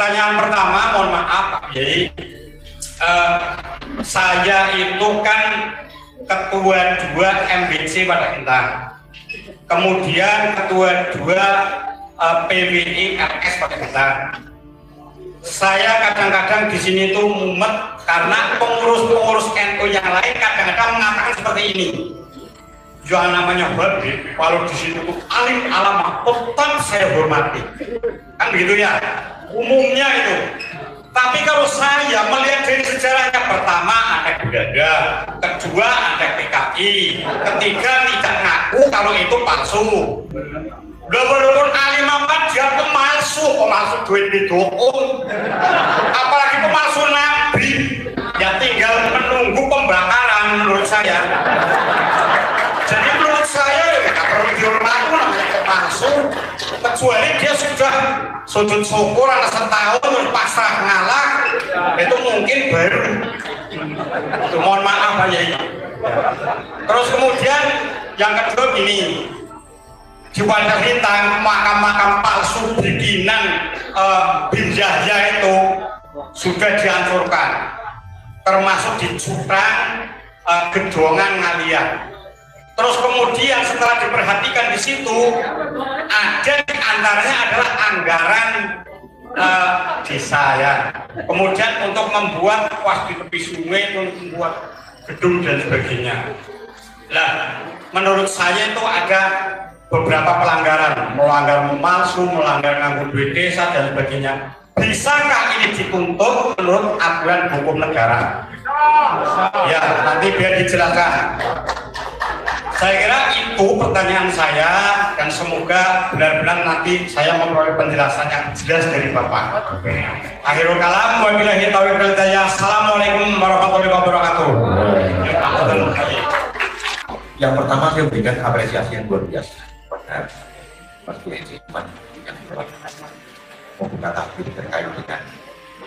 pertanyaan pertama, mohon maaf Pak Kiai. Saya itu kan ketua 2 MBC pada Intan, kemudian ketua 2 PWI RS pada Intan. Saya kadang-kadang di sini tuh mumet karena pengurus-pengurus NU yang lain kadang-kadang mengatakan seperti ini. Yang namanya Habib, kalau di situ tuh alim alama, tetap saya hormati. Kan begitu ya, umumnya itu. Tapi kalau saya melihat dari sejarahnya, pertama ada Gudada, kedua ada PKI, ketiga tidak ngaku kalau itu palsu. Walaupun alim apa dia pemalsu, pemalsu duit bid'un. Apalagi pemalsu nabi, ya tinggal menunggu pembakaran menurut saya. Jadi menurut saya ya perlu dihormati namanya pemalsu, kecuali dia sudah sujud syukur anak setahun pasrah ngalah, itu mungkin baru. Itu mohon maaf aja ini. Terus kemudian yang kedua gini, di Wadah Lintang makam-makam palsu bikinan Bin Yahya itu sudah dihancurkan, termasuk di Cukrang, Gedongan, Ngalian. Terus kemudian setelah diperhatikan di situ, ada di antaranya adalah anggaran desa ya. Kemudian untuk membuat di tepi sungai, untuk membuat gedung dan sebagainya. Nah, menurut saya itu ada beberapa pelanggaran, melanggar memalsu, melanggar nganggur duit desa dan sebagainya. Bisakah ini dituntut menurut aturan hukum negara? Ya, nanti biar dijelaskan. Saya kira itu pertanyaan saya, dan semoga benar-benar nanti saya memperoleh penjelasan yang jelas dari Bapak. Akhirul kalam, wabillahi taufiq wal hidayah. Assalamualaikum warahmatullahi wabarakatuh. Yang pertama saya berikan apresiasi yang luar biasa pada Mas Kiai Iman yang telah membuka takbir terkait dengan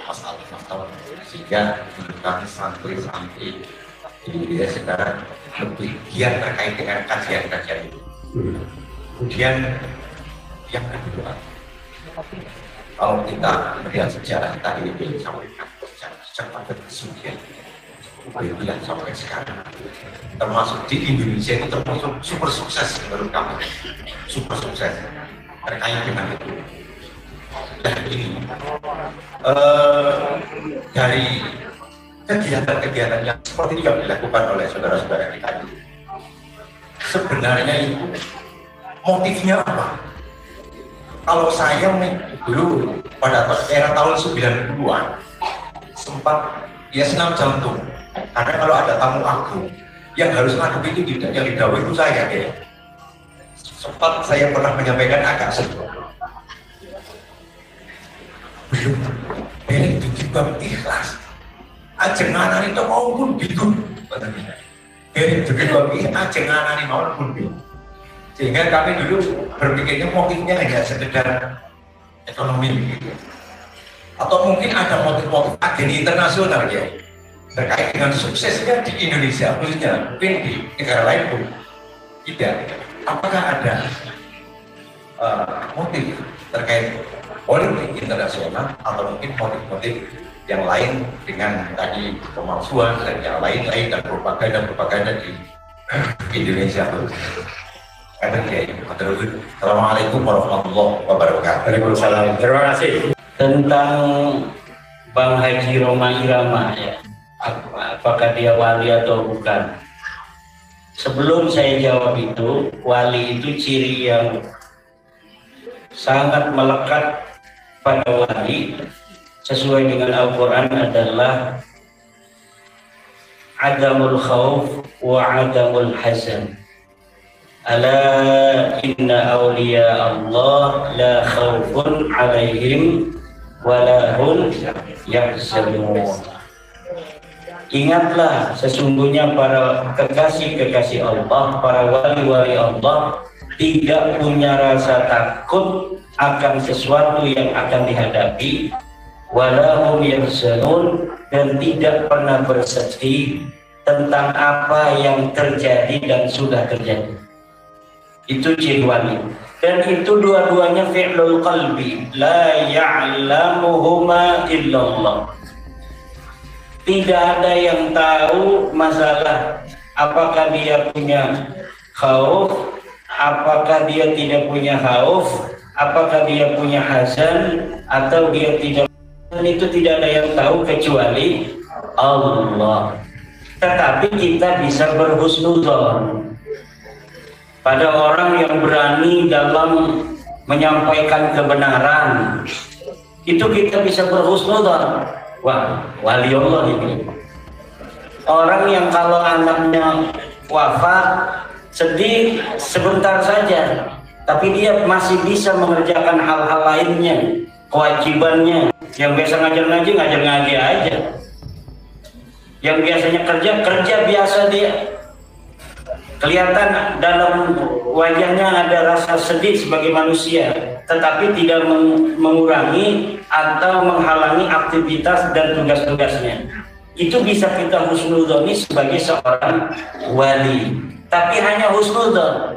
masalah sehingga kami santri-santri di Indonesia sekarang lebih giat terkait dengan kajian-kajian itu. Kemudian yang kedua, kalau kita melihat sejarah tadi ini sampaikan secara berkesudian yang sampai sekarang, termasuk di Indonesia itu termasuk super sukses menurut kami, super sukses terkait dengan itu. Dan ini dari kegiatan-kegiatan yang seperti itu yang dilakukan oleh saudara-saudara kita itu, sebenarnya itu motifnya apa? Kalau saya dulu pada era tahun 90-an sempat ya senam jantung, karena kalau ada tamu agung yang harus ngadepi itu tidak, yang didawai itu saya ya. Sempat saya pernah menyampaikan agak sedih, belum ini juga ikhlas ajenganan itu maupun bingung, dari juga ajenganan ini maupun bingung, sehingga kami dulu berpikirnya motifnya hanya sekedar ekonomi gitu. Atau mungkin ada motif-motif agen internasional ya terkait dengan suksesnya di Indonesia, khususnya mungkin di negara lain pun tidak. Apakah ada motif terkait politik internasional atau mungkin motif-motif yang lain dengan tadi pemalsuan dan yang lain-lain dan propaganda di Indonesia? Assalamualaikum warahmatullahi wabarakatuh. Waalaikumsalam. Terima kasih. Tentang Bang Haji Roma Irama ya, apakah dia wali atau bukan? Sebelum saya jawab itu, wali itu ciri yang sangat melekat pada wali sesuai dengan Al-Quran adalah adamul khawf wa adamul hazan. Ala inna awliya Allah la khawfun alaihim wa la hum yahzanun. Ingatlah, sesungguhnya para kekasih-kekasih Allah, para wali-wali Allah tidak punya rasa takut akan sesuatu yang akan dihadapi, walahum yahzanun, dan tidak pernah bersedih tentang apa yang terjadi dan sudah terjadi. Itu ciri wali. Dan itu dua-duanya fi'lul qalbi, la ya'lamuhuma illallah. Tidak ada yang tahu masalah apakah dia punya khauf, apakah dia tidak punya khauf, apakah dia punya hazan atau dia tidak. Dan itu tidak ada yang tahu kecuali Allah. Tetapi kita bisa berhusnudzon pada orang yang berani dalam menyampaikan kebenaran. Itu kita bisa berhusnudzon. Wah, wali Allah ini. Orang yang kalau anaknya wafat sedih sebentar saja, tapi dia masih bisa mengerjakan hal-hal lainnya, kewajibannya. Yang biasa ngajar ngaji aja. Yang biasanya kerja biasa dia. Kelihatan dalam wajahnya ada rasa sedih sebagai manusia, tetapi tidak mengurangi atau menghalangi aktivitas dan tugas-tugasnya. Itu bisa kita husnudzoni sebagai seorang wali, tapi hanya husnudzon.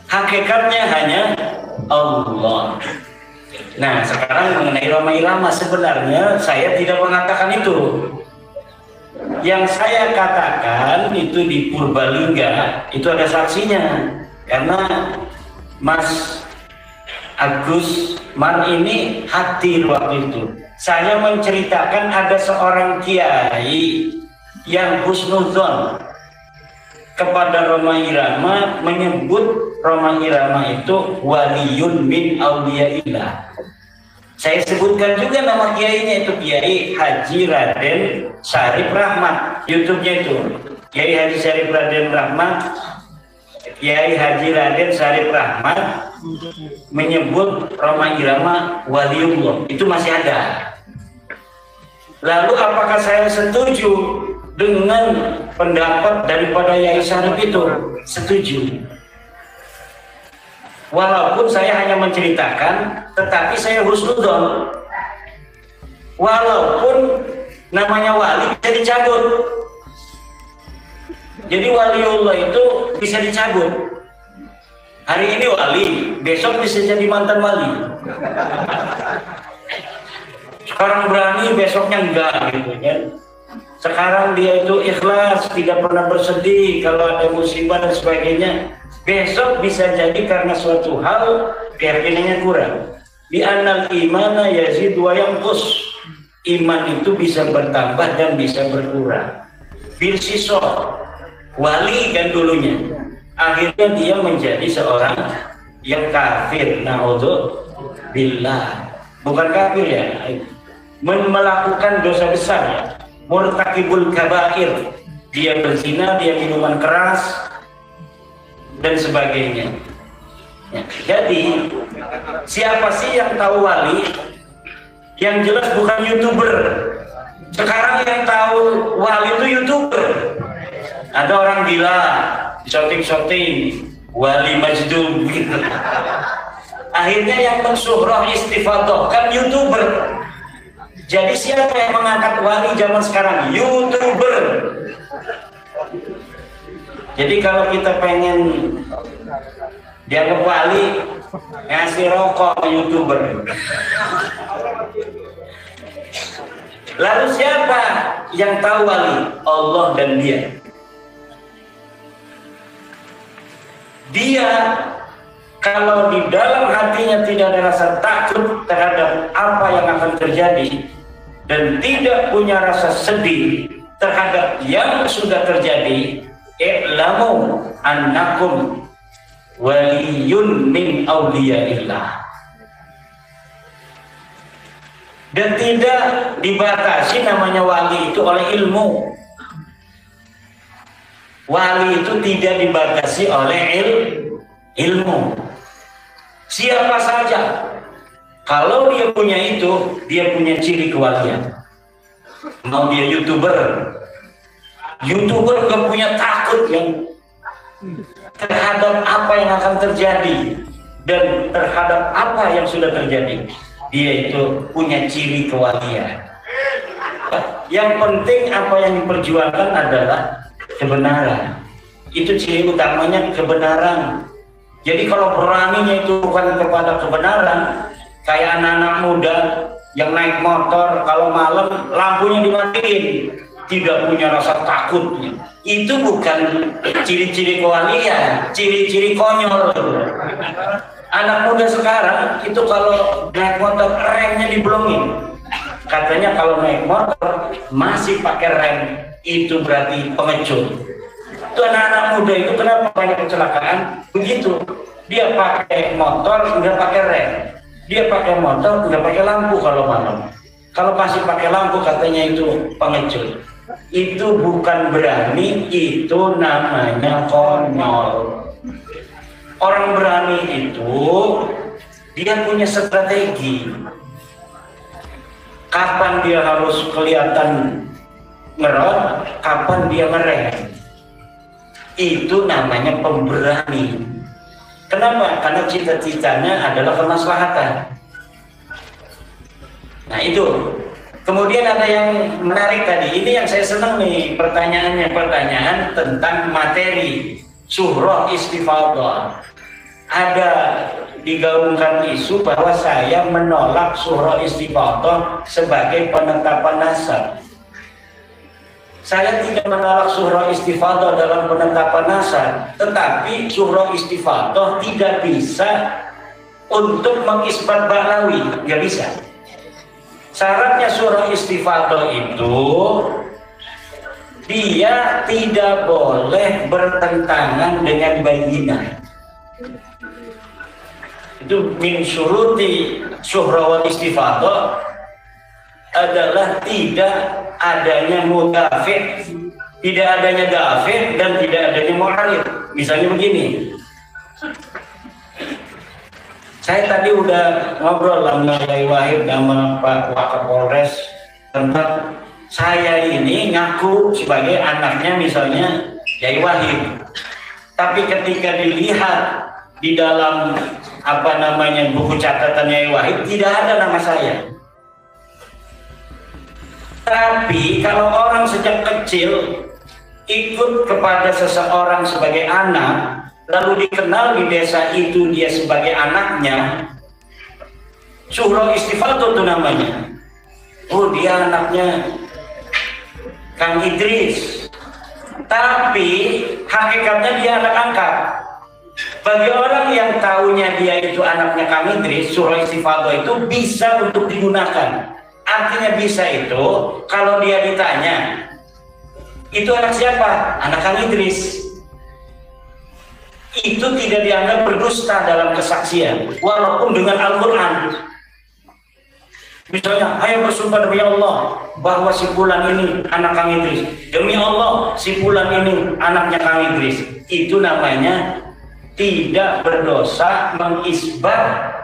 Hakikatnya hanya Allah. Nah, sekarang mengenai Rhoma Irama, sebenarnya saya tidak mengatakan itu. Yang saya katakan itu di Purbalingga, itu ada saksinya. Karena Mas Agus Mar ini hadir waktu itu. Saya menceritakan ada seorang kiai yang husnudzon kepada Rhoma Irama, menyebut Rhoma Irama itu waliyun min auliyaillah. Saya sebutkan juga nama kiainya, itu Kiai Haji Raden Syarif Rahmat. YouTube-nya itu Kiai Haji Syarif Raden Rahmat. Kiai Haji Raden Syarif Rahmat menyebut Rhoma Irama waliullah. Itu masih ada. Lalu apakah saya setuju dengan pendapat daripada Yai Syarif itu? Setuju. Walaupun saya hanya menceritakan, tetapi saya husnudzon. Walaupun namanya wali bisa dicabut. Jadi waliullah itu bisa dicabut. Hari ini wali, besok bisa jadi mantan wali. Sekarang berani, besoknya enggak gitu kan. Sekarang dia itu ikhlas, tidak pernah bersedih kalau ada musibah dan sebagainya. Besok bisa jadi karena suatu hal keyakinannya kurang. Di annal imana yazid wa yanqus. Iman itu bisa bertambah dan bisa berkurang. Bil siso, wali kan dulunya. Akhirnya dia menjadi seorang yang kafir. Na'udzubillah. Bukan kafir ya, melakukan dosa besar ya. Murtakibul kabair. Dia berzina, dia minuman keras dan sebagainya. Ya, jadi siapa sih yang tahu wali? Yang jelas bukan YouTuber. Sekarang yang tahu wali itu YouTuber. Ada orang gila, shooting wali majdum gitu. Akhirnya yang mensyuhrah istifadah kan YouTuber. Jadi siapa yang mengangkat wali zaman sekarang? YouTuber. Jadi kalau kita pengen dianggap wali, ngasih rokok ke YouTuber. Lalu siapa yang tahu wali? Allah dan dia. Dia kalau di dalam hatinya tidak ada rasa takut terhadap apa yang akan terjadi dan tidak punya rasa sedih terhadap yang sudah terjadi, i'lamu annakum waliyun min auliyaillah. Dan tidak dibatasi namanya wali itu oleh ilmu. Wali itu tidak dibatasi oleh ilmu. Siapa saja, kalau dia punya itu, dia punya ciri kewalian. Mau dia YouTuber gak punya takut yang terhadap apa yang akan terjadi dan terhadap apa yang sudah terjadi. Dia itu punya ciri kewalian. Yang penting apa yang diperjuangkan adalah kebenaran. Itu ciri utamanya, kebenaran. Jadi kalau beraninya itu bukan kepada kebenaran, kayak anak-anak muda yang naik motor kalau malam lampunya dimatiin, tidak punya rasa takut, itu bukan ciri-ciri kewalian, ciri-ciri konyol. Anak muda sekarang itu kalau naik motor remnya diblongin, katanya kalau naik motor masih pakai rem itu berarti pengecut. Itu anak-anak muda itu kenapa banyak kecelakaan begitu, dia pakai motor nggak pakai rem, dia pakai motor nggak pakai lampu kalau malam, kalau masih pakai lampu katanya itu pengecut. Itu bukan berani, itu namanya konyol. Orang berani itu dia punya strategi. Kapan dia harus kelihatan ngerot, kapan dia ngerem. Itu namanya pemberani. Kenapa? Karena cita-citanya adalah kemaslahatan. Nah itu. Kemudian ada yang menarik tadi, ini yang saya senang nih pertanyaannya, pertanyaan tentang materi surah istifadah. Ada digaungkan isu bahwa saya menolak surah istifadah sebagai penetapan nasab. Saya tidak menolak surah istifadah dalam penetapan nasab, tetapi surah istifadah tidak bisa untuk mengisbat ba'lawi, nggak bisa. Syaratnya surah istifadah itu dia tidak boleh bertentangan dengan bayyinah. Itu min syuruti surah istifadah adalah tidak adanya mudafi', tidak adanya dafi' dan tidak adanya mu'arid. Misalnya begini, saya tadi udah ngobrol sama Yai Wahid sama Pak Wakapolres tentang saya ini ngaku sebagai anaknya misalnya Yai Wahid, tapi ketika dilihat di dalam buku catatan Yai Wahid tidak ada nama saya. Tapi kalau orang sejak kecil ikut kepada seseorang sebagai anak, lalu dikenal di desa itu dia sebagai anaknya, surah istifadah itu namanya. Oh, dia anaknya Kang Idris, tapi hakikatnya dia anak angkat. Bagi orang yang tahunya dia itu anaknya Kang Idris, surah istifadah itu bisa untuk digunakan. Artinya bisa itu kalau dia ditanya, itu anak siapa? Anak Kang Idris. Itu tidak dianggap berdusta dalam kesaksian, walaupun dengan Al-Quran. Misalnya, ayo bersumpah demi Allah bahwa si fulan ini anak Kang Idris, demi Allah si fulan ini anaknya Kang Idris. Itu namanya tidak berdosa mengisbat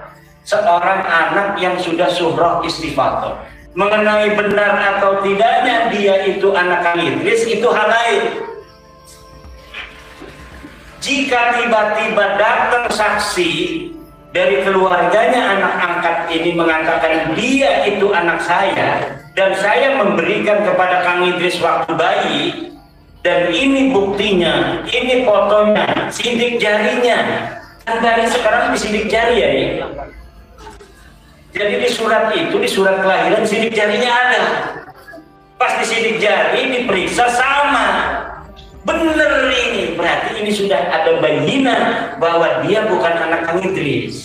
seorang anak yang sudah surah istifadah. Mengenai benar atau tidaknya dia itu anak Kang Idris itu hal lain. Jika tiba-tiba datang saksi dari keluarganya anak angkat ini mengatakan dia itu anak saya, dan saya memberikan kepada Kang Idris waktu bayi, dan ini buktinya, ini fotonya, sidik jarinya, kan dari sekarang disidik jari ya. Jadi di surat itu, di surat kelahiran sidik jarinya ada. Pas disidik jari diperiksa sama. Bener ini, berarti ini sudah ada bayyinah bahwa dia bukan anak Kang Idris.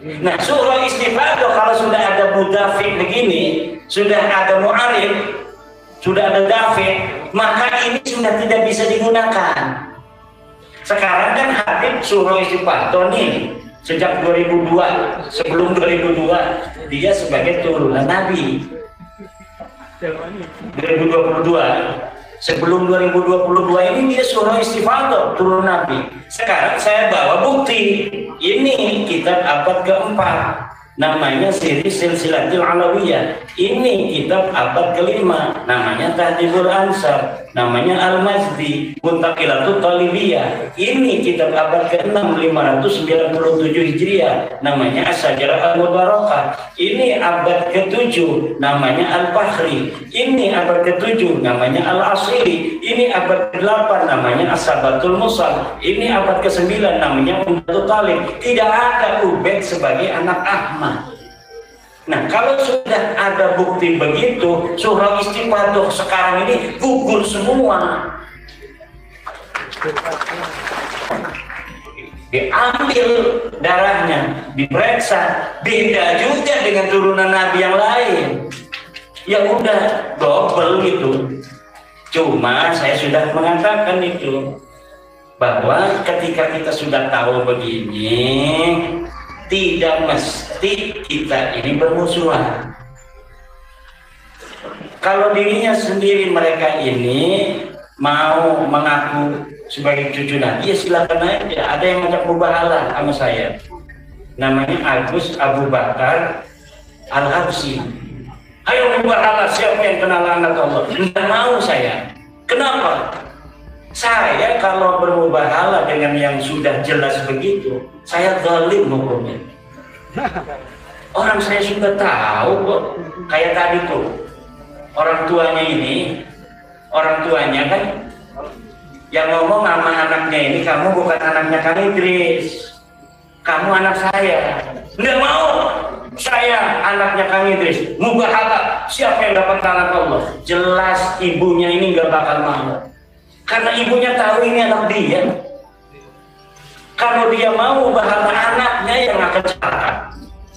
Nah, surah istifadah kalau sudah ada mudafi begini, sudah ada mu'arif, sudah ada dafi, maka ini sudah tidak bisa digunakan. Sekarang kan Habib surah istifadah nih sejak 2002, sebelum 2002 dia sebagai turunan Nabi. 2022, sebelum 2022 ini dia surah istifadah turun Nabi. Sekarang saya bawa bukti, ini kitab abad keempat, namanya siri silsilatul alawiyah. Ini kitab abad kelima, namanya Tahdhibul Ansar, namanya Al-Mazdi, Muntaqilatul Talibiyah. Ini kitab abad ke-6 597 Hijriah, namanya As-Sajarah Al-Mubarakah. Ini abad ke-7, namanya Al-Fakhri. Ini abad ke-7, namanya Al-Asiri. Ini abad ke-8, namanya As-Sabatul Musal. Ini abad ke-9, namanya Umdatul Talib. Tidak ada Ubaid sebagai anak Ahmad. Nah, kalau sudah ada bukti begitu, surah Istifadah sekarang ini gugur semua. Diambil darahnya, diperiksa, beda juga dengan turunan Nabi yang lain. Ya udah, double gitu. Cuma saya sudah mengatakan itu, bahwa ketika kita sudah tahu begini, tidak mesti kita ini bermusuhan. Kalau dirinya sendiri mereka ini mau mengaku sebagai cucu Nabi, ya silakan aja. Ada yang ngajak mubahalah sama saya, namanya Agus Abu Bakar Al-Habsyi. Ayo mubahalah, siapa yang kenal anak Allah? Tidak mau saya. Kenapa? Saya kalau bermubahalah dengan yang sudah jelas begitu, saya zalim hukumnya. Orang saya sudah tahu kok. Kayak tadi tuh, orang tuanya ini, orang tuanya kan yang ngomong sama anaknya ini, kamu bukan anaknya Kang Idris, kamu anak saya. Nggak mau, saya anaknya Kang Idris. Mubahalah, siapa yang dapat anak Allah? Jelas ibunya ini nggak bakal mau. Karena ibunya tahu ini anak dia. Kalau dia mau, bahwa anaknya yang akan celaka.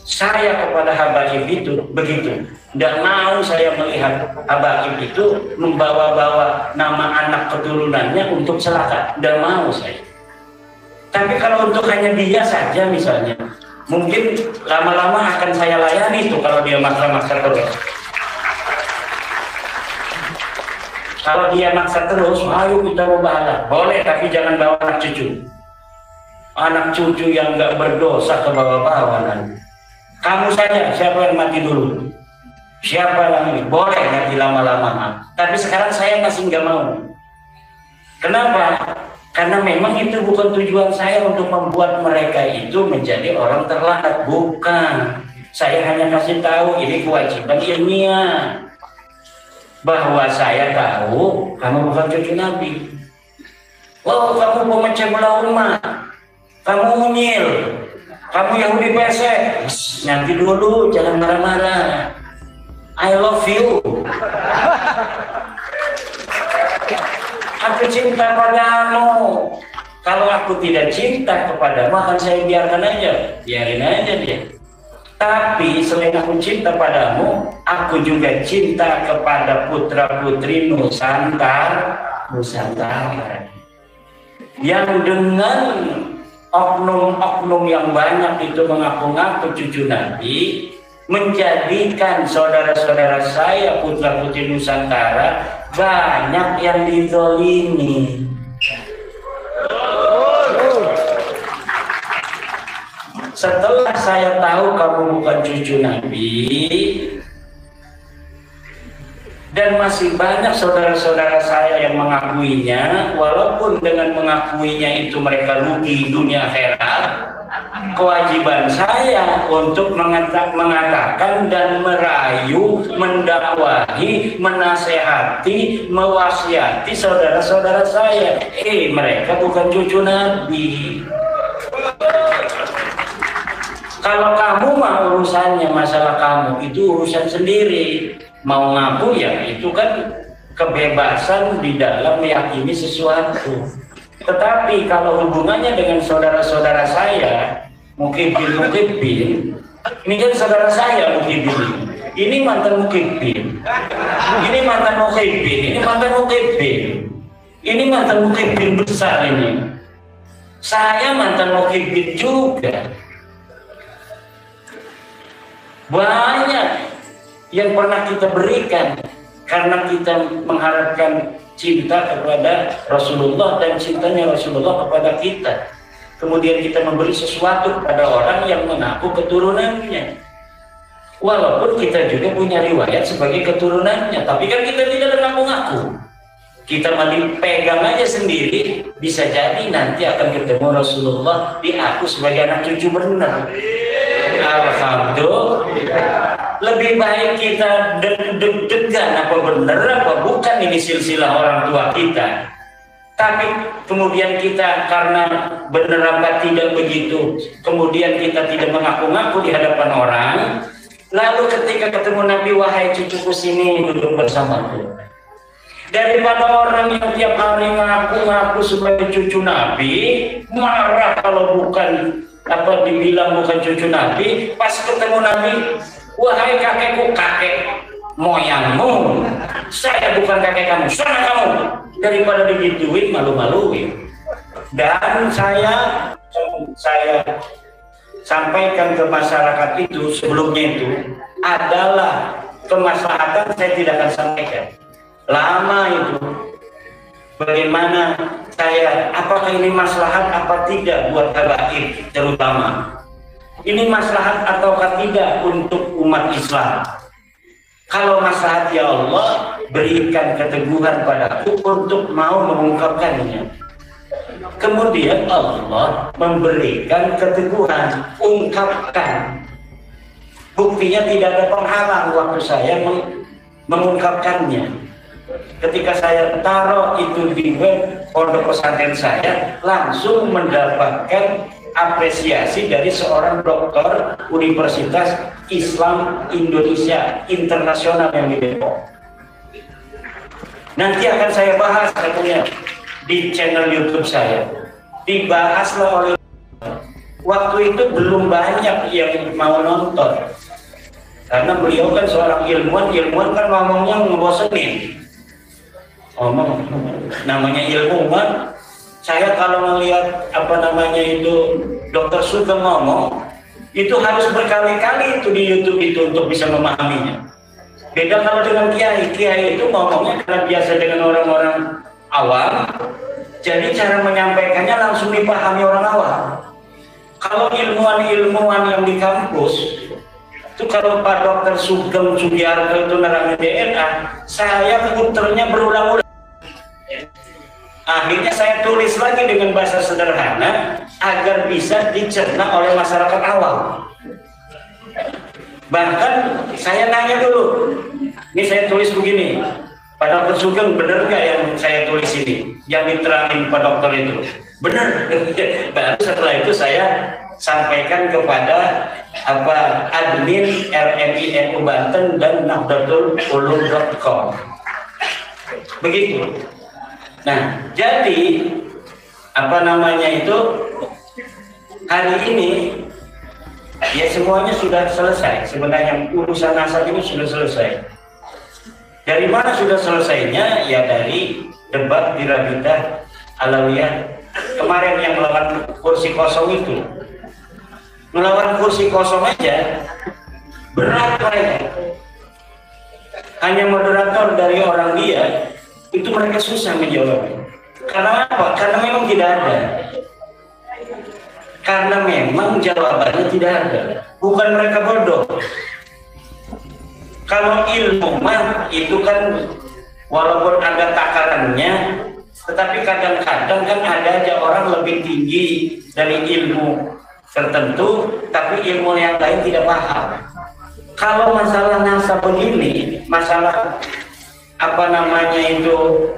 Saya kepada habaib itu begitu. Tidak mau saya melihat habaib itu membawa-bawa nama anak keturunannya untuk celaka. Tidak mau saya. Tapi kalau untuk hanya dia saja misalnya, mungkin lama-lama akan saya layani itu kalau dia maksa-maksa terus. Kalau dia maksa terus, ayo kita mubahalah. Boleh, tapi jangan bawa anak cucu. Anak cucu yang nggak berdosa ke bawah-bawah nanti. Kamu saja, siapa yang mati dulu? Siapa yang ini? Boleh nanti lama-lama. Tapi sekarang saya masih nggak mau. Kenapa? Karena memang itu bukan tujuan saya untuk membuat mereka itu menjadi orang terlambat. Bukan. Saya hanya kasih tahu ini kewajiban ilmiah. Bahwa saya tahu kamu bukan cucu Nabi. Oh, kamu pemecah belah umat, kamu munyil, kamu Yahudi pesek. Nanti dulu, jangan marah-marah. I love you. Aku cinta padamu. Kalau aku tidak cinta kepadamu, akan saya biarkan aja, biarin aja dia. Tapi selain aku cinta padamu, aku juga cinta kepada putra-putri Nusantara. Yang dengan oknum-oknum yang banyak itu mengaku-ngaku cucu Nabi, menjadikan saudara-saudara saya putra-putri Nusantara banyak yang dizolimi. Setelah saya tahu kamu bukan cucu Nabi, dan masih banyak saudara-saudara saya yang mengakuinya, walaupun dengan mengakuinya itu mereka rugi dunia akhirat, kewajiban saya untuk mengatakan dan merayu, mendakwahi, menasehati, mewasiati saudara-saudara saya. Mereka bukan cucu Nabi. Kalau kamu mau urusannya masalah kamu, itu urusan sendiri. Mau ngaku ya itu kan kebebasan di dalam meyakini sesuatu. Tetapi kalau hubungannya dengan saudara-saudara saya, Mukibbin, ini kan saudara saya Mukibbin, ini mantan Mukibbin, ini mantan Mukibbin, ini mantan Mukibbin, ini mantan Mukibbin besar ini. Saya mantan Mukibbin juga. Banyak yang pernah kita berikan karena kita mengharapkan cinta kepada Rasulullah dan cintanya Rasulullah kepada kita. Kemudian kita memberi sesuatu kepada orang yang mengaku keturunannya. Walaupun kita juga punya riwayat sebagai keturunannya, tapi kan kita tidak ngaku-ngaku. Kita malah pegang aja sendiri, bisa jadi nanti akan ketemu Rasulullah diaku sebagai anak cucu benar. Alhamdulillah. Lebih baik kita deg-degan apa benar apa bukan ini silsilah orang tua kita. Tapi kemudian kita karena benar apa tidak begitu, kemudian kita tidak mengaku-ngaku di hadapan orang. Lalu ketika ketemu Nabi, wahai cucuku sini duduk bersamaku. Daripada orang yang tiap hari ngaku-ngaku sebagai cucu Nabi, marah kalau bukan apa dibilang bukan cucu Nabi, pas ketemu Nabi, wahai kakekku, kakek moyangmu, saya bukan kakek kamu, sana kamu. Daripada digituin, malu-maluin. Dan saya sampaikan ke masyarakat itu sebelumnya itu adalah kemaslahatan, saya tidak akan sampaikan. Lama itu bagaimana saya, apakah ini maslahat apa tidak buat habaib, terutama ini maslahat ataukah tidak untuk umat Islam. Kalau maslahat, ya Allah berikan keteguhan padaku untuk mau mengungkapkannya. Kemudian Allah memberikan keteguhan, ungkapkan. Buktinya tidak ada penghalang waktu saya mengungkapkannya. Ketika saya taruh itu di web pondok pesantren saya, langsung mendapatkan apresiasi dari seorang dokter Universitas Islam Indonesia Internasional yang di Depok. Nanti akan saya bahas katanya di channel YouTube saya. Dibahaslah oleh, waktu itu belum banyak yang mau nonton karena beliau kan seorang ilmuwan kan ngomongnya ngebosenin. Ngomong namanya ilmuwan, saya kalau melihat apa namanya itu Dokter Sugeng ngomong itu harus berkali-kali itu di YouTube itu untuk bisa memahaminya. Beda kalau dengan kiai itu ngomongnya karena biasa dengan orang-orang awam, jadi cara menyampaikannya langsung dipahami orang awam. Kalau ilmuwan yang di kampus itu, kalau Pak Dokter Sugeng Sugiarto itu nerangin DNA, saya puternya berulang-ulang. Akhirnya saya tulis lagi dengan bahasa sederhana agar bisa dicerna oleh masyarakat awam. Bahkan saya nanya dulu, ini saya tulis begini, Pak Dokter Sugeng benar nggak yang saya tulis ini, yang diterangin Pak Dokter itu? Benar. Baru setelah itu saya sampaikan kepada admin RMINU Banten dan nahdlatul-ulum.com. Begitu. Nah, jadi apa namanya itu hari ini ya semuanya sudah selesai. Sebenarnya urusan nasab ini sudah selesai. Dari mana sudah selesainya? Ya dari debat di Rabitah Alawiyah kemarin yang melawan kursi kosong itu. Melawan kursi kosong aja berat mereka. Hanya moderator dari orang dia itu mereka susah menjawabnya. Karena apa? Karena memang tidak ada. Karena memang jawabannya tidak ada. Bukan mereka bodoh. Kalau ilmu mah itu kan walaupun ada takarannya, tetapi kadang-kadang kan ada aja orang lebih tinggi dari ilmu tertentu, tapi ilmu yang lain tidak paham. Kalau masalah nasab begini, masalah apa namanya itu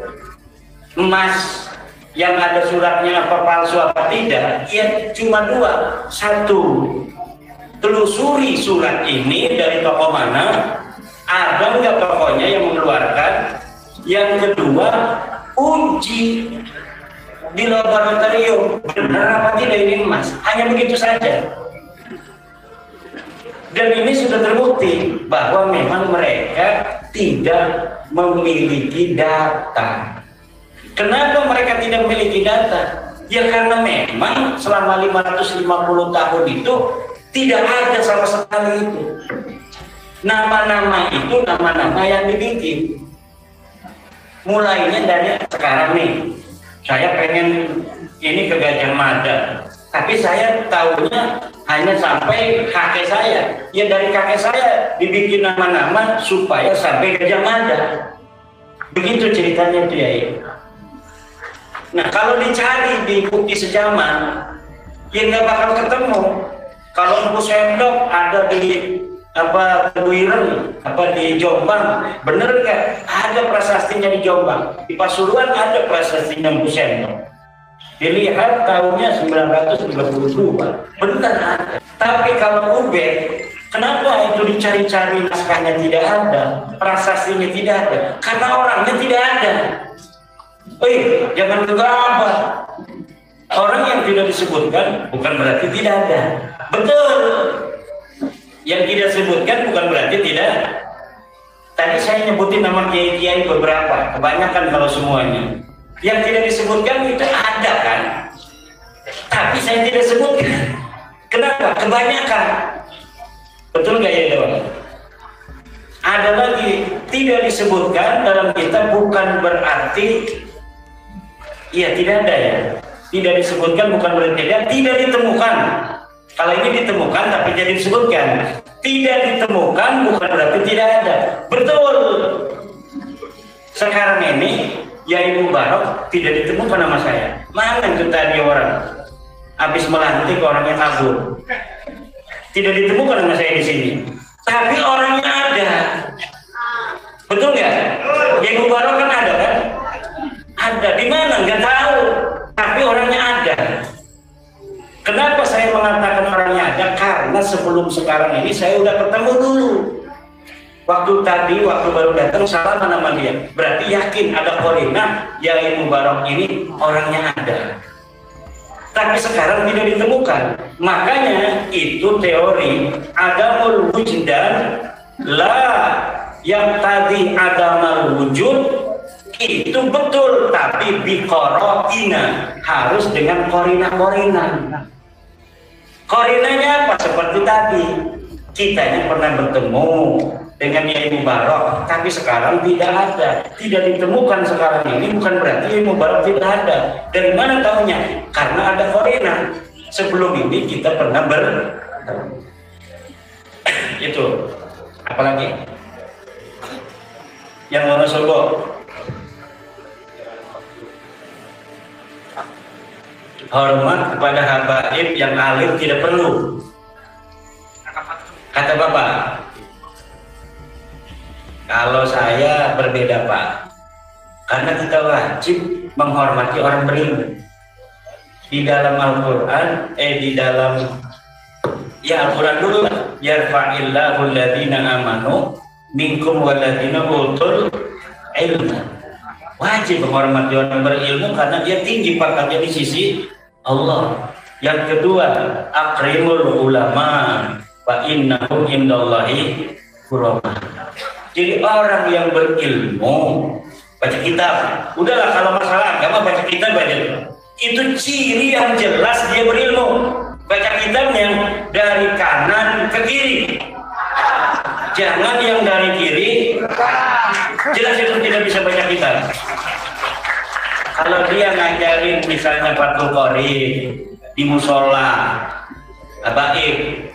emas yang ada suratnya apa palsu apa tidak, ya cuma dua. Satu, telusuri surat ini dari toko mana, ada nggak tokonya yang mengeluarkan. Yang kedua, uji di laboratorium benar apa tidak ini emas. Hanya begitu saja. Dan ini sudah terbukti bahwa memang mereka tidak memiliki data. Kenapa mereka tidak memiliki data? Ya karena memang selama 550 tahun itu tidak ada sama sekali itu. Nama-nama itu nama-nama yang dibikin. Mulainya dari sekarang nih, saya pengen ini ke Gajah Mada, tapi saya tahunya hanya sampai kakek saya. Ya dari kakek saya dibikin nama-nama supaya sampai Gajah Mada. Begitu ceritanya dia. Nah kalau dicari di bukti sejaman, ya nggak bakal ketemu. Kalau Empu Sendok ada di Tebuireng, di Jombang, bener nggak? Ada prasastinya di Jombang. Di Pasuruan ada prasastinya Empu Sendok. Dilihat tahunnya 932, benar ada. Tapi kalau Ubed, kenapa itu dicari-cari naskahnya tidak ada, prasastinya tidak ada? Karena orangnya tidak ada. Jangan gegabah. Orang yang tidak disebutkan bukan berarti tidak ada. Betul. Yang tidak disebutkan bukan berarti tidak. Tadi saya nyebutin nama kiai-kiai beberapa, kebanyakan kalau semuanya. Yang tidak disebutkan itu ada kan? Tapi saya tidak sebutkan. Kenapa? Kebanyakan. Betul nggak ya Dewan? Ada lagi tidak disebutkan dalam kitab bukan berarti iya tidak ada ya. Tidak disebutkan bukan berarti tidak ditemukan. Kalau ini ditemukan tapi tidak disebutkan. Tidak ditemukan bukan berarti tidak ada. Betul. Sekarang ini Yai Mubarok tidak ditemukan nama saya. Mana itu tadi orang habis melantik orangnya kabur. Tidak ditemukan nama saya di sini. Tapi orangnya ada. Betul nggak? Yai Mubarok kan ada kan? Ada di mana? Nggak tahu. Tapi orangnya ada. Kenapa saya mengatakan orangnya ada? Karena sebelum sekarang ini saya udah ketemu dulu. Waktu baru datang salah nama dia. Berarti yakin ada korinah Yai Mubarok ini orangnya ada. Tapi sekarang tidak ditemukan. Makanya itu teori adamul wujdan yang tadi adamal wujud itu betul, tapi biqorina harus dengan korina. Korinanya apa? Seperti tadi kita yang pernah bertemu dengan Yai Mubarok, tapi sekarang tidak ada, tidak ditemukan sekarang ini bukan berarti Yai Mubarok tidak ada. Dari mana tahunya? Karena ada korina. Sebelum ini kita pernah itu. Apalagi? Yang Wonosobo. Hormat kepada habaib yang alim tidak perlu. Kata Bapak. Kalau saya berbeda Pak, karena kita wajib menghormati orang berilmu. Di dalam Al-Quran, Al-Quran dulu, yarfa'illahu alladhina amanu minkum walladhina utul ilma. Wajib menghormati orang berilmu karena dia tinggi pangkatnya di sisi Allah. Yang kedua, akrimul ulama wa innahum indallahi kurama. Jadi orang yang berilmu baca kitab. Udahlah kalau masalah agama baca kitab aja. Itu ciri yang jelas dia berilmu. Baca kitabnya dari kanan ke kiri. Jangan yang dari kiri. Jelas itu tidak bisa baca kitab. Kalau dia ngajarin misalnya Fathul Qorib di musola, baik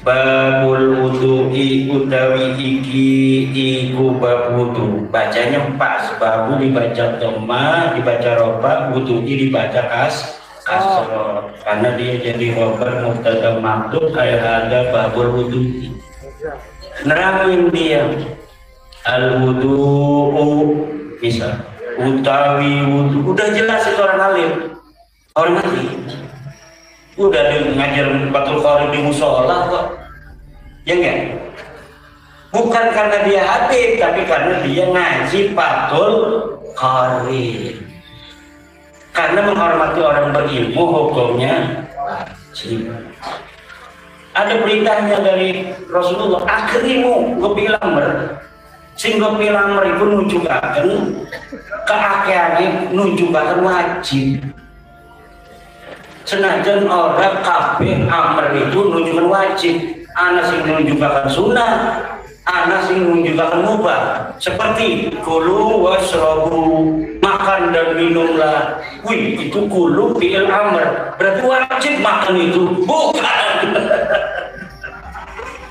babul wudu'i utawi iku bab wudu, bacanya pas, babu dibaca dhamma, dibaca roba, wudu'i dibaca kasroh, karena dia jadi roba mubtada maktub kayak ada babul wudu'i. Nerangin dia al wudu'u bisa utawi wudu, udah jelas itu orang alim, orang alim. Udah ngajar Fathul Qorib di musola kok, ya enggak? Bukan karena dia habib, tapi karena dia ngaji Fathul Qorib. Karena menghormati orang berilmu hukumnya wajib. Ada beritanya dari Rasulullah, akrimu gopilamer. Sing gopilamer itu nunjukaken keakeane, nunjukaken wajib. Senajan orang kabeh amr itu nunjukkan wajib, ana sing nunjukkan sunnah, ana sing menunjukkan mubah, seperti kulu wasrobu, makan dan minumlah. Wih, itu kulu fi'il amr, berarti wajib makan itu, bukan.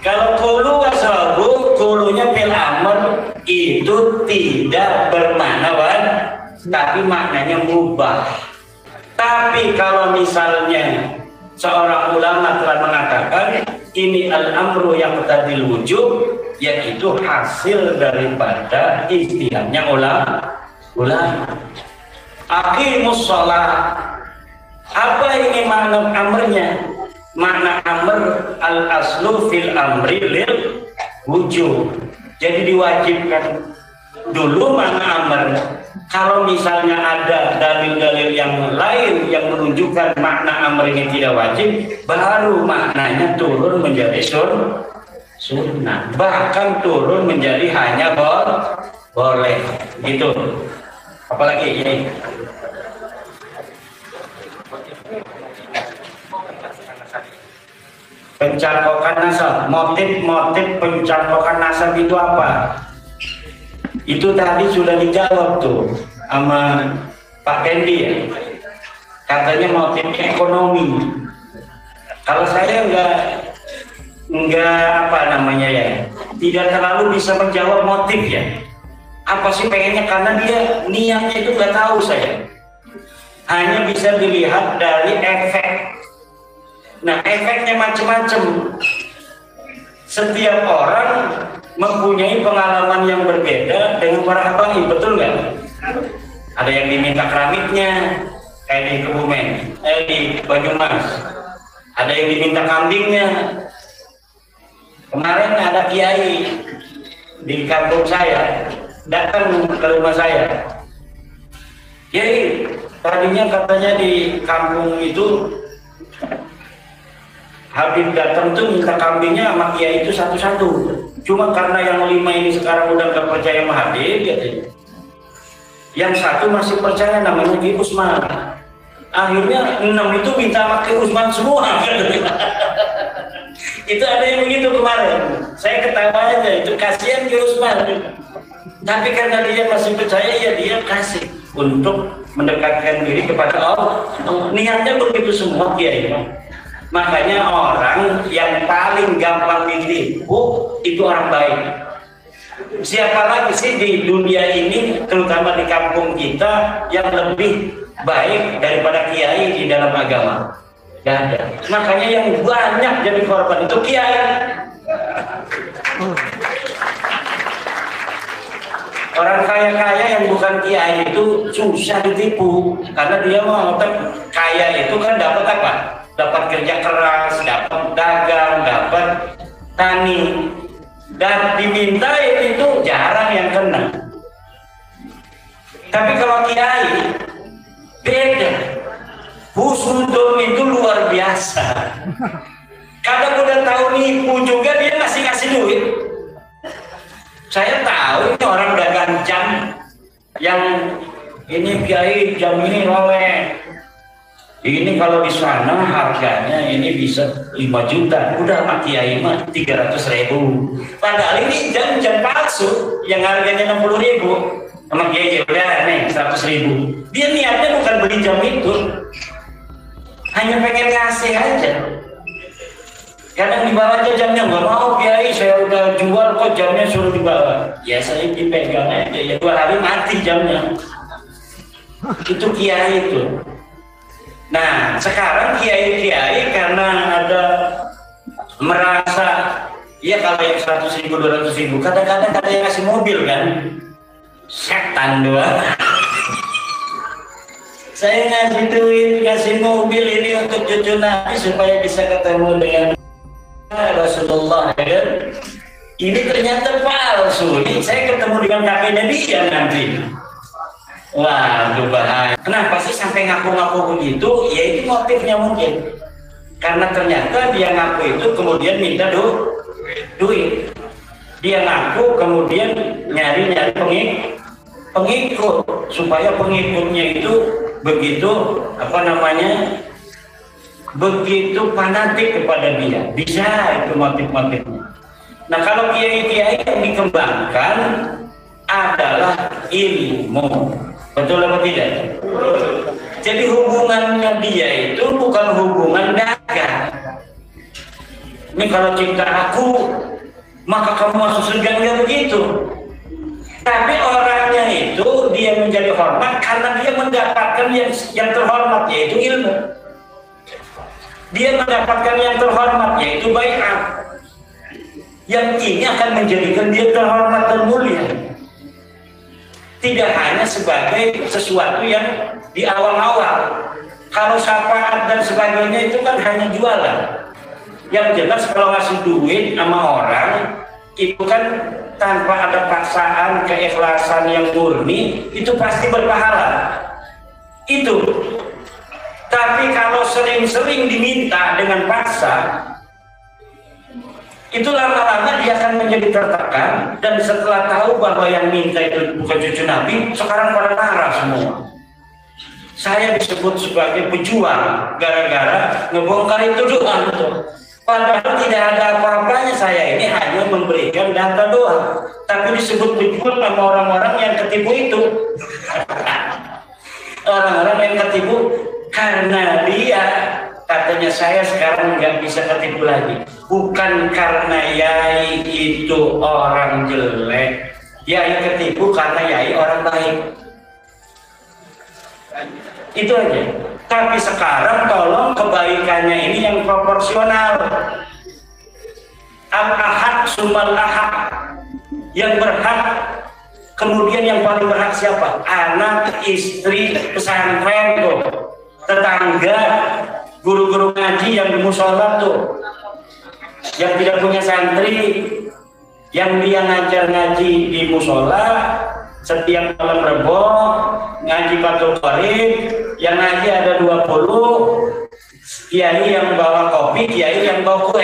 Kalau kulu wasrobu, kulunya fi'il amr, itu tidak bermakna wajib, tapi maknanya mubah. Tapi kalau misalnya seorang ulama telah mengatakan ini al-amru yang tadil wujub, yaitu hasil daripada ijtihadnya ulama. Aqimus shalah. Apa ini makna amrnya? Makna amr al-aslu fil amri lil wujub. Jadi diwajibkan dulu makna amr. Kalau misalnya ada dalil-dalil yang lain yang menunjukkan makna amr ini tidak wajib, baru maknanya turun menjadi sunnah, bahkan turun menjadi hanya boleh gitu. Apalagi ini pencangkokan nasab, motif pencangkokan nasab itu apa? Itu tadi sudah dijawab tuh sama Pak Kendi ya. Katanya motifnya ekonomi. Kalau saya enggak apa namanya ya, tidak terlalu bisa menjawab motif ya. Apa sih pengennya, karena dia niatnya itu nggak tahu saya. Hanya bisa dilihat dari efek. Nah, efeknya macam-macam. Setiap orang mempunyai pengalaman yang berbeda dengan para habaib, betul nggak? Ada yang diminta keramiknya kayak di Kebumen, di Banyumas. Ada yang diminta kambingnya. Kemarin ada kiai di kampung saya datang ke rumah saya. Kiai, tadinya katanya di kampung itu Habib datang tuh minta kambingnya sama kiai itu satu-satu. Cuma karena yang 5 ini sekarang udah gak percaya sama Habib, katanya. Yang satu masih percaya, namanya Ki Usman. Akhirnya 6 itu minta sama Ki Usman semua. Itu ada yang begitu kemarin. Saya ketawa aja, itu kasihan Ki Usman. Tapi karena dia masih percaya, ya dia kasih untuk mendekatkan diri kepada Allah. Niatnya begitu semua kiai. Makanya orang yang paling gampang ditipu itu orang baik. Siapa lagi sih di dunia ini, terutama di kampung kita, yang lebih baik daripada kiai di dalam agama? Gak ada. Makanya yang banyak jadi korban itu kiai. Orang kaya-kaya yang bukan kiai itu susah ditipu, karena dia mau kaya itu kan dapat apa? Dapat kerja keras, dapat dagang, dapat tani, dan diminta itu jarang yang kena. Tapi kalau kiai beda, husnudon itu luar biasa. Kadang udah tahu nipu juga dia masih kasih duit. Saya tahu ini orang dagang jam, yang ini kiai jam ini rolek. Ini kalau di sana harganya ini bisa 5 juta, udah sama kiai mah 300.000. Padahal ini jam palsu yang harganya 60.000, sama kiai udah nih 100.000. Dia niatnya bukan beli jam itu, hanya pengen ngasih aja. Kadang dibawa aja jamnya, nggak mau kiai, saya udah jual kok jamnya suruh dibawa. Ya saya dipegang aja, ya 2 hari mati jamnya. Itu kiai itu. Nah, sekarang kiai-kiai karena ada merasa, ya kalau yang 100.000, 200.000, kadang-kadang ada yang ngasih mobil kan, setan doang. Saya ngasih duit, ngasih mobil ini untuk cucu Nabi supaya bisa ketemu dengan Rasulullah, kan? Ini ternyata palsu. Ini saya ketemu dengan kakeknya dia nanti. Wah, itu bahaya. Kenapa sih sampai ngaku-ngaku begitu? Ya itu motifnya mungkin. Karena ternyata dia ngaku itu kemudian minta duit. Dia ngaku kemudian nyari-nyari pengikut supaya pengikutnya itu begitu begitu fanatik kepada dia. Bisa itu motif-motifnya. Nah, kalau kiai-kiai yang dikembangkan adalah ilmu, betul apa tidak? Jadi hubungannya dia itu bukan hubungan dagang. Ini kalau cinta aku, maka kamu masuk surga, enggak begitu. Tapi orangnya itu dia menjadi hormat karena dia mendapatkan yang terhormat, yaitu ilmu. Dia mendapatkan yang terhormat, yaitu baiat. Yang ini akan menjadikan dia terhormat dan mulia. Tidak hanya sebagai sesuatu yang di awal-awal. Kalau syafaat dan sebagainya itu kan hanya jualan. Yang jelas kalau ngasih duit sama orang itu kan tanpa ada paksaan, keikhlasan yang murni, itu pasti berpahala. Itu. Tapi kalau sering-sering diminta dengan paksa, itu lama-lama dia akan menjadi tertekan, dan setelah tahu bahwa yang minta itu bukan cucu Nabi, sekarang pada marah semua. Saya disebut sebagai pejuang gara-gara ngebongkar itu doang itu. Padahal tidak ada apa-apanya, saya ini hanya memberikan data doang, tapi disebut pejuang sama orang-orang yang ketipu itu. Orang-orang yang ketipu karena dia katanya saya sekarang nggak bisa ketipu lagi, bukan karena yai itu orang jelek, yai ketipu karena yai orang baik. Itu aja. Tapi sekarang tolong kebaikannya ini yang proporsional. Al-ahad sumal ahad, yang berhak. Kemudian yang paling berhak siapa? Anak, istri, pesantren tuh, tetangga, guru-guru ngaji yang di musola tuh, yang tidak punya santri, yang dia ngajar ngaji di musola setiap malam Rebo, ngaji Fathul Qorib, yang ngaji ada 20, kiai yang bawa kopi, kiai yang bawa kue.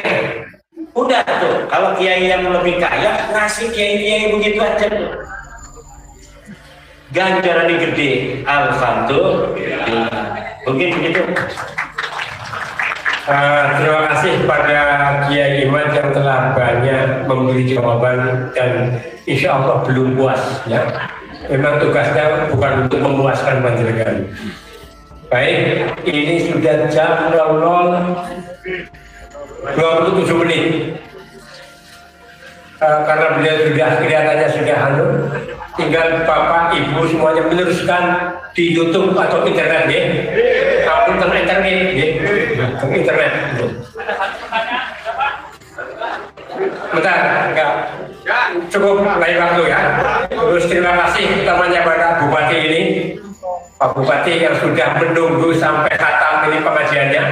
Udah tuh, kalau kiai yang lebih kaya ngasih kiai-kiai begitu aja tuh. Ganjarannya gede, alhamdulillah. Mungkin begitu. Terima kasih pada Kiai Iman yang telah banyak memberi jawaban dan insya Allah belum puas ya. Memang tugasnya bukan untuk memuaskan panjenengan. Baik, ini sudah jam 00:27 menit. Karena beliau sudah kelihatannya sudah tinggal Bapak Ibu semuanya meneruskan di YouTube atau internet ya. Apapun tentang internet ya. Internet. Bentar, enggak. Cukup lain waktu ya. Terus terima kasih utamanya pada Bupati ini, Pak Bupati yang sudah menunggu sampai khatam ini pengajiannya.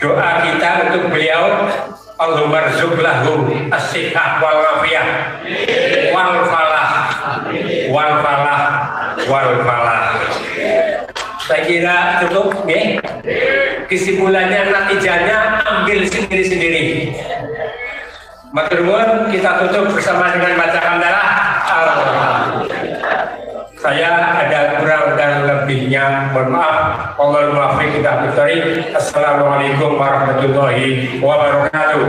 Doa kita untuk beliau, Allahumma rzuq lahu as-sihah wal afiyah wal falah wal falah wal falah. Saya kira cukup ya. Kesimpulannya, natijanya ambil sendiri-sendiri. Matur nuwun, kita tutup bersama dengan baca hamdalah. Saya ada kurang dan lebihnya, mohon maaf. Wallahul muwaffiq ila aqwamit. Assalamualaikum warahmatullahi wabarakatuh.